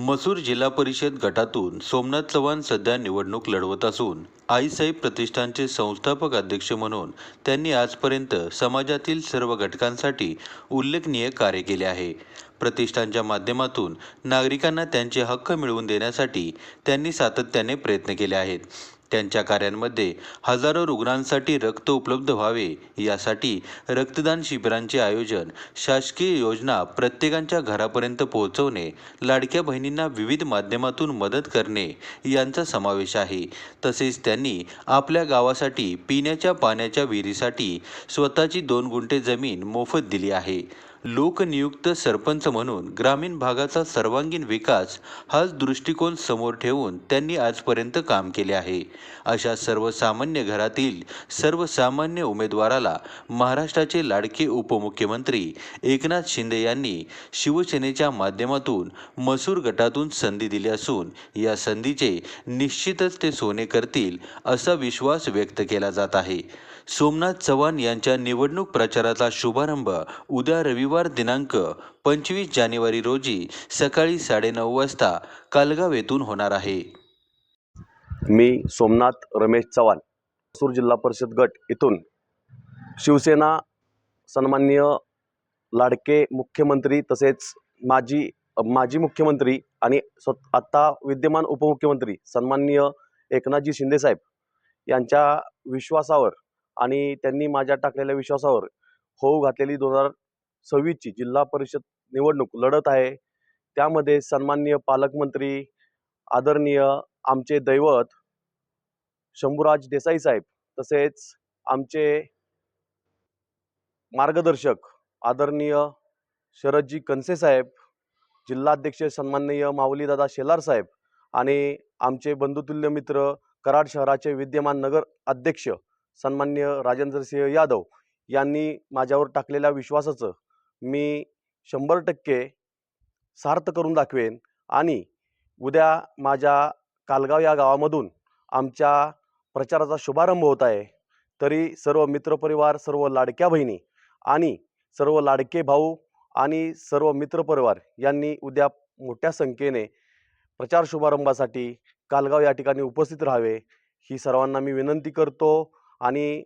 मसूर जिल्हा परिषद गटातून सोमनाथ चव्हाण सध्या निवडणूक लढवत असून आईसाहेब प्रतिष्ठानचे संस्थापक अध्यक्ष म्हणून त्यांनी आजपर्यंत समाजातील सर्व घटकांसाठी उल्लेखनीय कार्य केले आहे. प्रतिष्ठानच्या माध्यमातून नागरिकांना त्यांचे हक्क मिळवून देण्यासाठी त्यांनी सातत्याने प्रयत्न केले आहेत. त्यांच्या कार्यांमध्ये हजारो रुग्णांसाठी रक्त उपलब्ध व्हावे यासाठी रक्तदान शिबिरांचे आयोजन, शासकीय योजना प्रत्येकाच्या घरापर्यंत पोहोचवणे, लाडक्या बहिणींना विविध माध्यमातून मदत करणे यांचा समावेश आहे. तसेच त्यांनी आपल्या गावासाठी पिण्याच्या पाण्याच्या विहिरीसाठी स्वतःची 2 गुंठे जमीन मोफत दिली आहे. लोकनियुक्त सरपंच म्हणून ग्रामीण भागाचा सर्वांगीण विकास हाच दृष्टिकोन समोर ठेवून त्यांनी आजपर्यंत काम केले आहे. अशा सर्वसामान्य घरातील सर्वसामान्य उमेदवाराला महाराष्ट्राचे लाडके उपमुख्यमंत्री एकनाथ शिंदे यांनी शिवसेनेच्या माध्यमातून मसूर गटातून संधी दिली असून या संधीचे निश्चितच ते सोने करतील असा विश्वास व्यक्त केला जात आहे. सोमनाथ चव्हाण यांच्या निवडणूक प्रचाराचा शुभारंभ उद्या रविवार दिनांक 25 जानेवारी रोजी सकाळी 9:30 वाजता कालगाव येथून होणार आहे. मी सोमनाथ रमेश चव्हाण, मसूर जिल्हा परिषद गट इथून शिवसेना सन्माननीय लाडके मुख्यमंत्री तसेच माजी मुख्यमंत्री आणि आता विद्यमान उपमुख्यमंत्री सन्माननीय एकनाथजी शिंदेसाहेब यांच्या विश्वासावर आणि त्यांनी माझ्या टाकलेल्या विश्वासावर होऊ घातलेली 2026ची जिल्हा परिषद निवडणूक लढत आहे. त्यामध्ये सन्माननीय पालकमंत्री आदरणीय आमचे दैवत शंभूराज देसाई साहेब तसेच आमचे मार्गदर्शक आदरणीय शरदजी कनसे साहेब, जिल्हाध्यक्ष सन्माननीय माऊलीदादा शेलार साहेब आणि आमचे बंधुतुल्य मित्र कराड शहराचे विद्यमान नगर अध्यक्ष सन्माननीय राजेंद्रसिंह यादव यांनी माझ्यावर टाकलेल्या विश्वासाचं मी 100% सार्थ करून दाखवेन आणि उद्या माझ्या कालगाव या गावामधून आमच्या प्रचाराचा शुभारंभ होत आहे. तरी सर्व मित्रपरिवार, सर्व लाडक्या बहिणी आणि सर्व लाडके भाऊ आणि सर्व मित्रपरिवार यांनी उद्या मोठ्या संख्येने प्रचार शुभारंभासाठी कालगाव या ठिकाणी उपस्थित राहावे ही सर्वांना मी विनंती करतो आणि